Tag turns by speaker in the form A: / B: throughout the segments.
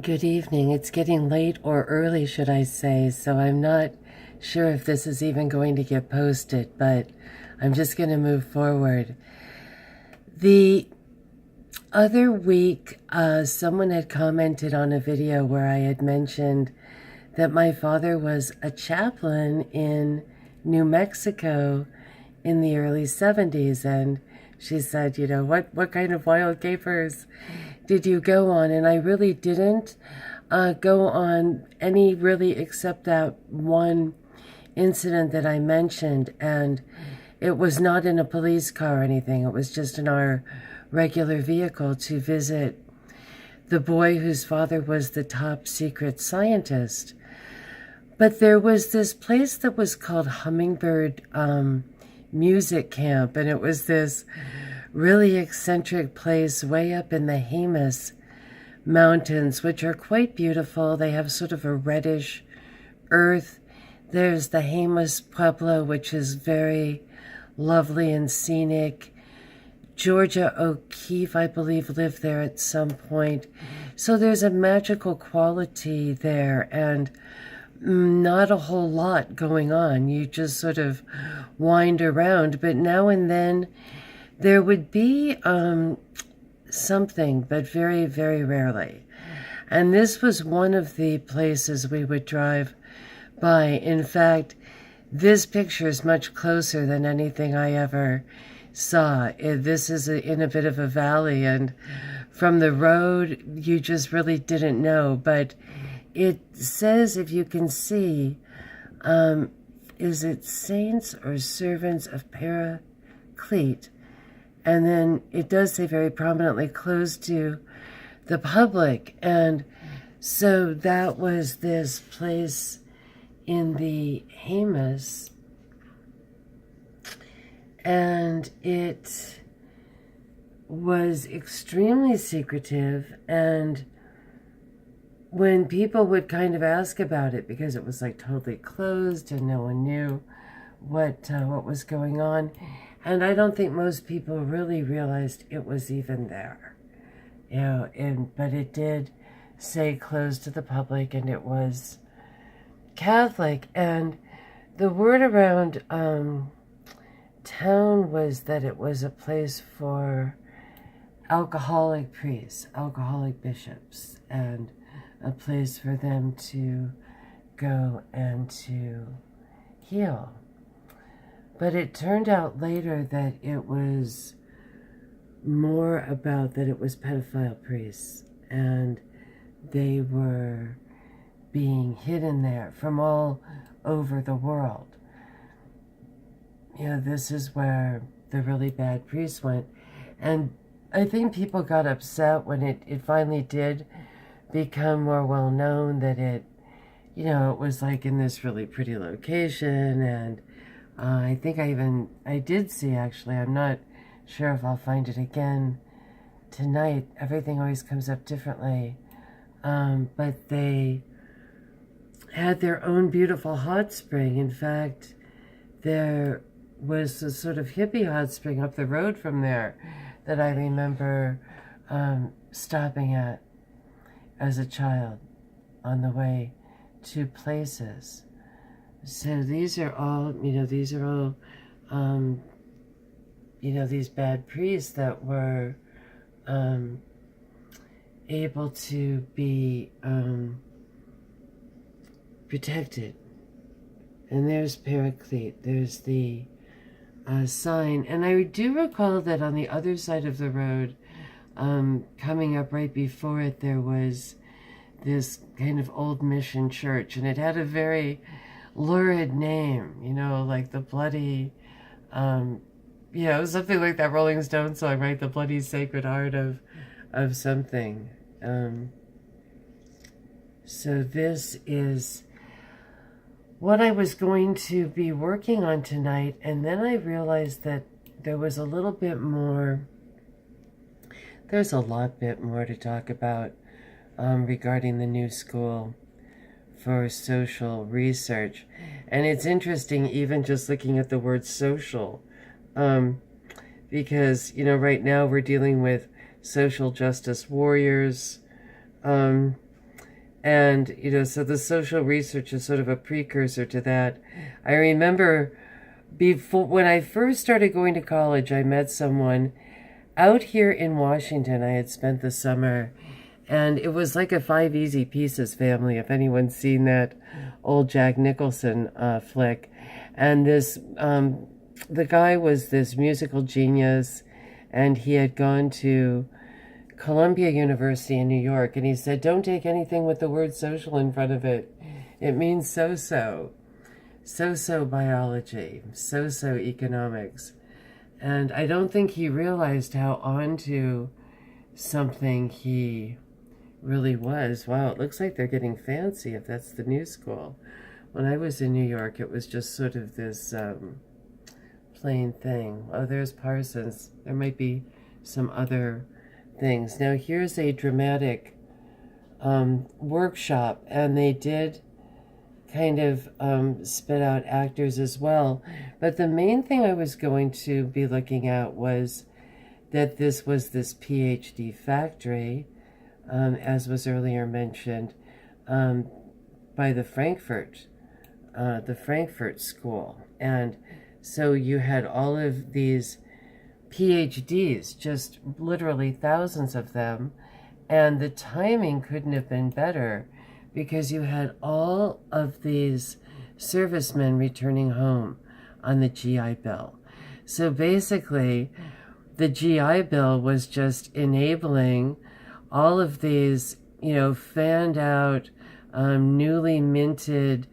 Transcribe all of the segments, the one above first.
A: Good evening. It's getting late or early, should I say, so I'm not sure if this is even going to get posted, but I'm just going to move forward. The other week, someone had commented on a video where I had mentioned that my father was a chaplain in New Mexico in the early 70s, and she said, what kind of wild capers did you go on? And I really didn't go on any really except that one incident that I mentioned, and it was not in a police car or anything. It was just in our regular vehicle to visit the boy whose father was the top secret scientist. But there was this place that was called Hummingbird Music Camp, and it was this really eccentric place way up in the Jemez Mountains, which are quite beautiful. They have sort of a reddish earth. There's the Jemez Pueblo, which is very lovely and scenic. Georgia O'Keeffe, I believe, lived there at some point. So there's a magical quality there, and not a whole lot going on. You just sort of wind around, but now and then there would be something, but very, very rarely. And this was one of the places we would drive by. In fact, this picture is much closer than anything I ever saw. This is in a bit of a valley, and from the road, you just really didn't know. But it says, if you can see, is it Saints or Servants of Paraclete? And then it does say very prominently closed to the public. And so that was this place in the Jemez. And it was extremely secretive. And when people would kind of ask about it, because it was like totally closed and no one knew what was going on, and I don't think most people really realized it was even there, but it did say closed to the public, and it was Catholic. And the word around town was that it was a place for alcoholic priests, alcoholic bishops, and a place for them to go and to heal. But it turned out later that it was more about that it was pedophile priests, and they were being hidden there from all over the world. This is where the really bad priests went. And I think people got upset when it finally did become more well known that it was like in this really pretty location. And I think I did see, actually, I'm not sure if I'll find it again tonight. Everything always comes up differently. But they had their own beautiful hot spring. In fact, there was a sort of hippie hot spring up the road from there that I remember stopping at as a child on the way to places. So these are all, these bad priests that were able to be protected. And there's Paraclete. There's the sign. And I do recall that on the other side of the road, coming up right before it, there was this kind of old mission church, and it had a very lurid name, like the Bloody, something like that Rolling Stones song, right? The Bloody Sacred Heart of something. So this is what I was going to be working on tonight, and then I realized that there was a little bit more, there's a lot bit more to talk about regarding the new school for social research. And it's interesting, even just looking at the word social, because, right now we're dealing with social justice warriors, And, so the social research is sort of a precursor to that. I remember when I first started going to college, I met someone out here in Washington. I had spent the summer, and it was like a Five Easy Pieces family, if anyone's seen that old Jack Nicholson flick. And the guy was this musical genius, and he had gone to Columbia University in New York, and he said, don't take anything with the word social in front of it. It means so-so biology, so economics. And I don't think he realized how onto something he really was. Wow, it looks like they're getting fancy if that's the new school. When I was in New York, it was just sort of this plain thing. Oh, there's Parsons. There might be some other things. Now, here's a dramatic workshop, and they did kind of spit out actors as well. But the main thing I was going to be looking at was that this was this PhD factory, as was earlier mentioned, by the Frankfurt School. And so you had all of these PhDs, just literally thousands of them, and the timing couldn't have been better because you had all of these servicemen returning home on the GI Bill. So basically, the GI Bill was just enabling all of these, fanned out, newly minted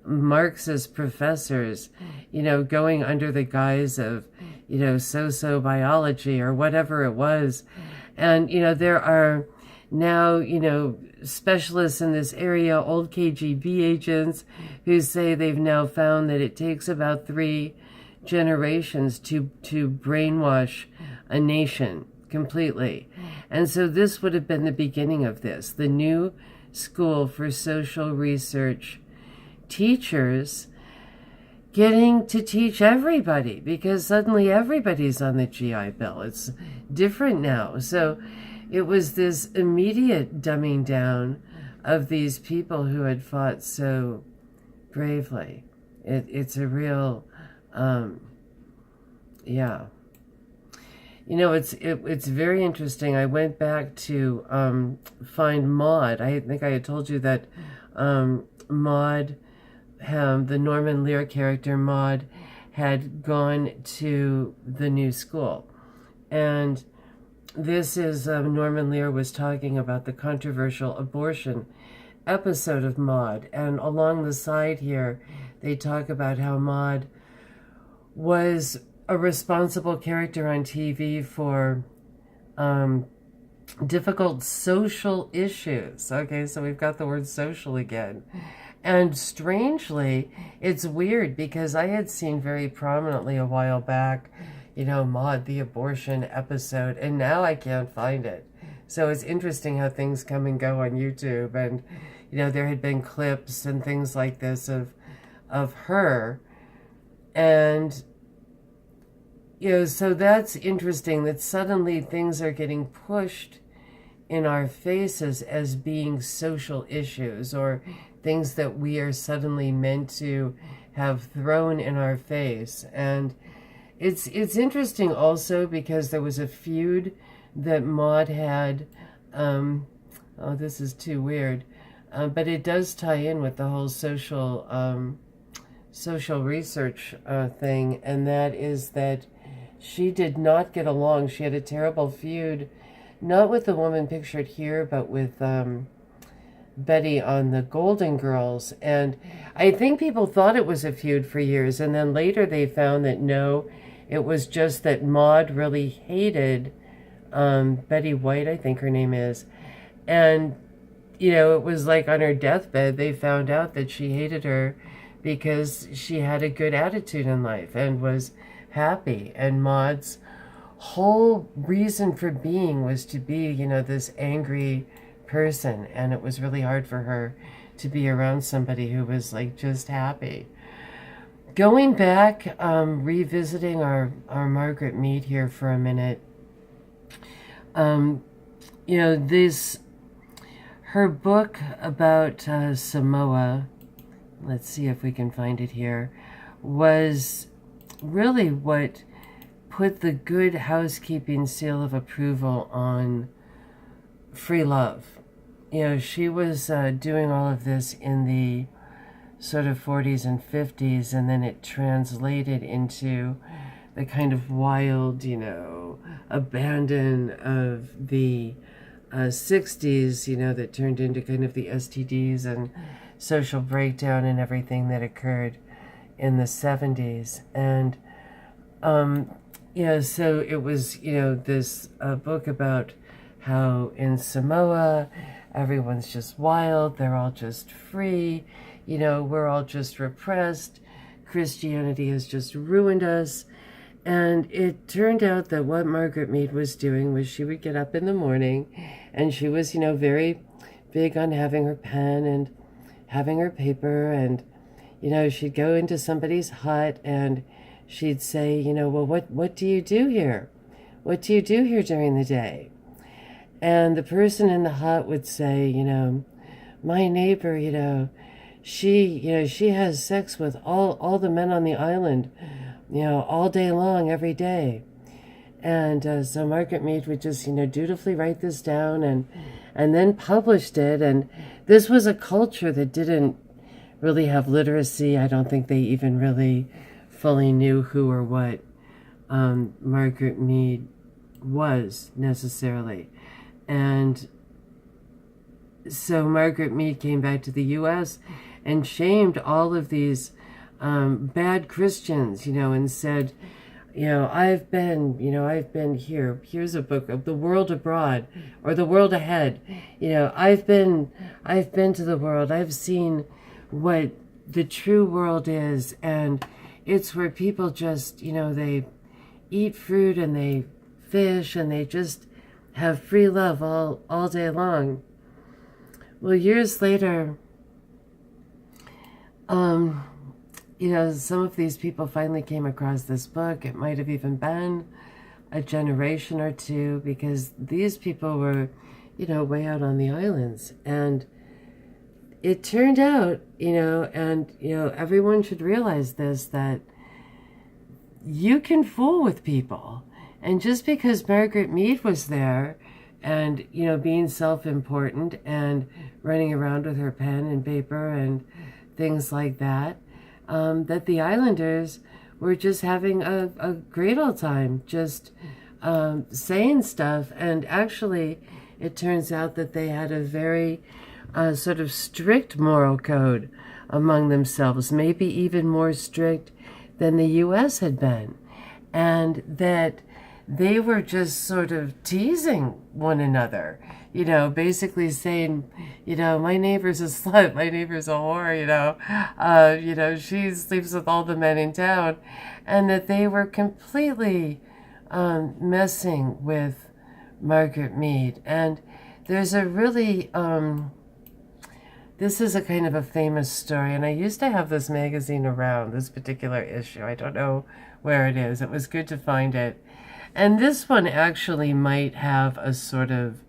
A: Marxist professors, going under the guise of, sociobiology or whatever it was. And, there are now, specialists in this area, old KGB agents, who say they've now found that it takes about 3 generations to brainwash a nation completely. And so this would have been the beginning of this, the new school for social research teachers getting to teach everybody, because suddenly everybody's on the GI Bill. It's different now. So it was this immediate dumbing down of these people who had fought so bravely. It's a real, yeah. It's very interesting. I went back to find Maude. I think I had told you that Maude, the Norman Lear character Maude, had gone to the new school. And this is Norman Lear was talking about the controversial abortion episode of Maude. And along the side here, they talk about how Maude was a responsible character on TV for difficult social issues. Okay, so we've got the word social again. And strangely, it's weird because I had seen very prominently a while back, Maude, the abortion episode, and now I can't find it. So it's interesting how things come and go on YouTube. And, there had been clips and things like this of her. And, so that's interesting that suddenly things are getting pushed in our faces as being social issues or things that we are suddenly meant to have thrown in our face. And it's interesting also because there was a feud that Maude had, oh, this is too weird, but it does tie in with the whole social research thing, and that is that she did not get along. She had a terrible feud, not with the woman pictured here, but with Betty on the Golden Girls. And I think people thought it was a feud for years, and then later they found that no, it was just that Maude really hated Betty White, I think her name is. And, it was like on her deathbed, they found out that she hated her because she had a good attitude in life and was happy. And Maude's whole reason for being was to be, this angry person. And it was really hard for her to be around somebody who was like just happy. Going back, revisiting our Margaret Mead here for a minute. her book about Samoa, let's see if we can find it here, was really what put the Good Housekeeping seal of approval on free love. She was doing all of this in the sort of 40s and 50s, and then it translated into the kind of wild, abandon of the 60s, that turned into kind of the STDs and social breakdown and everything that occurred in the 70s. And, so it was, this book about how in Samoa, everyone's just wild, they're all just free, we're all just repressed, Christianity has just ruined us. And it turned out that what Margaret Mead was doing was she would get up in the morning, and she was, very big on having her pen and having her paper, and, she'd go into somebody's hut and she'd say, well, what do you do here? What do you do here during the day? And the person in the hut would say, my neighbor, she has sex with all the men on the island, all day long, every day. And so Margaret Mead would just, dutifully write this down and then published it. And this was a culture that didn't really have literacy. I don't think they even really fully knew who or what Margaret Mead was necessarily. And so Margaret Mead came back to the U.S. and shamed all of these bad Christians, and said, I've been here. Here's a book of The World Abroad or The World Ahead. I've been to the world. I've seen what the true world is, and it's where people just, they eat fruit and they fish and they just have free love all day long. Well, years later, some of these people finally came across this book. It might have even been a generation or two, because these people were, way out on the islands. And it turned out, everyone should realize this, that you can fool with people. And just because Margaret Mead was there and, being self-important and running around with her pen and paper and things like that, that the islanders were just having a great old time, just saying stuff. And actually, it turns out that they had a very sort of strict moral code among themselves, maybe even more strict than the U.S. had been. And that they were just sort of teasing one another, basically saying, my neighbor's a slut, my neighbor's a whore, she sleeps with all the men in town, and that they were completely messing with Margaret Mead. And there's a really, this is a kind of a famous story, and I used to have this magazine around, this particular issue. I don't know where it is. It was good to find it. And this one actually might have a sort of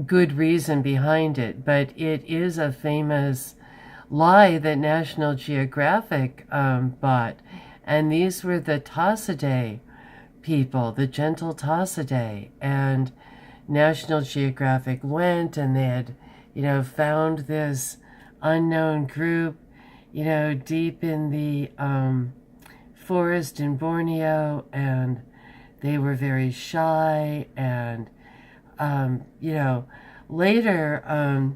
A: good reason behind it, but it is a famous lie that National Geographic bought. And these were the Tasaday people, the gentle Tasaday. And National Geographic went, and they had, found this unknown group, deep in the forest in Borneo, and they were very shy. And, later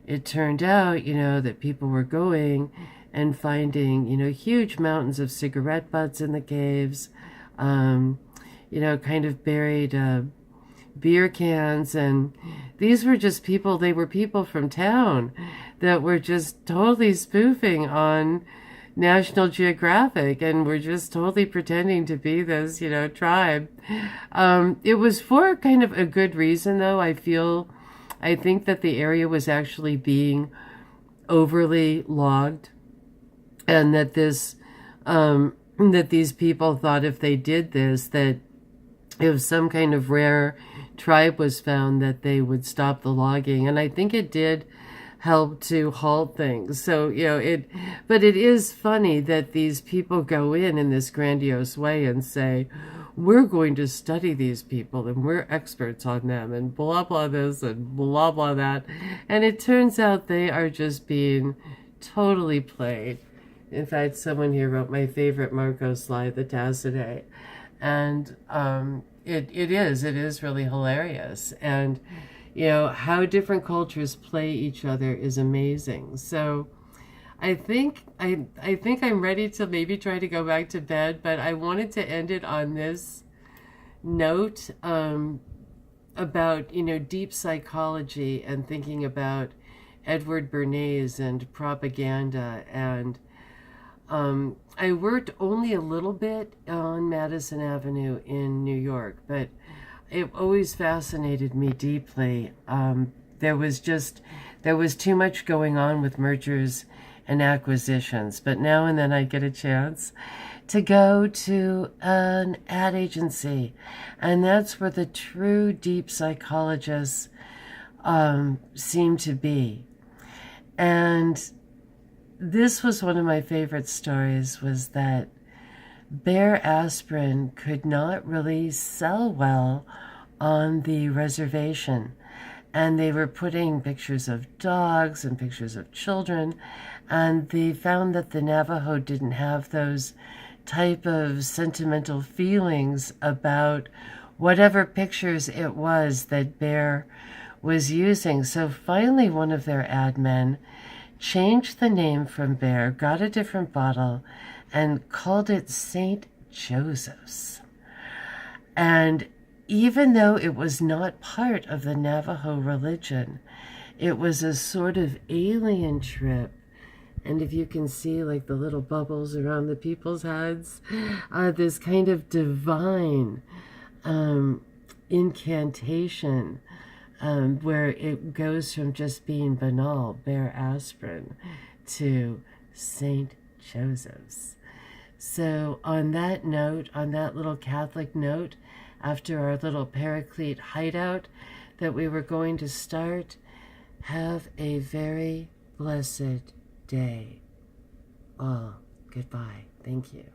A: it turned out, that people were going and finding, huge mountains of cigarette butts in the caves, kind of buried beer cans. And these were just people, they were people from town that were just totally spoofing on National Geographic and were just totally pretending to be this, tribe. It was for kind of a good reason, though. I think that the area was actually being overly logged, and that that these people thought if they did this, that it was some kind of rare tribe was found, that they would stop the logging. And I think it did help to halt things. So, but it is funny that these people go in this grandiose way and say, we're going to study these people and we're experts on them and blah, blah this and blah, blah that. And it turns out they are just being totally played. In fact, someone here wrote my favorite Marco slide, the Tasaday. And it is really hilarious. And, how different cultures play each other is amazing. So I think I'm ready to maybe try to go back to bed, but I wanted to end it on this note about, deep psychology and thinking about Edward Bernays and propaganda. And I worked only a little bit on Madison Avenue in New York, but it always fascinated me deeply. There was too much going on with mergers and acquisitions, but now and then I get a chance to go to an ad agency, and that's where the true deep psychologists seem to be. And this was one of my favorite stories, was that Bear aspirin could not really sell well on the reservation. And they were putting pictures of dogs and pictures of children, and they found that the Navajo didn't have those type of sentimental feelings about whatever pictures it was that Bear was using. So finally one of their ad men changed the name from Bear, got a different bottle, and called it St. Joseph's. And even though it was not part of the Navajo religion, it was a sort of alien trip. And if you can see like the little bubbles around the people's heads, this kind of divine incantation where it goes from just being banal, Bear aspirin, to St. Joseph's. So on that note, on that little Catholic note, after our little Paraclete hideout that we were going to start, have a very blessed day. All, goodbye. Thank you.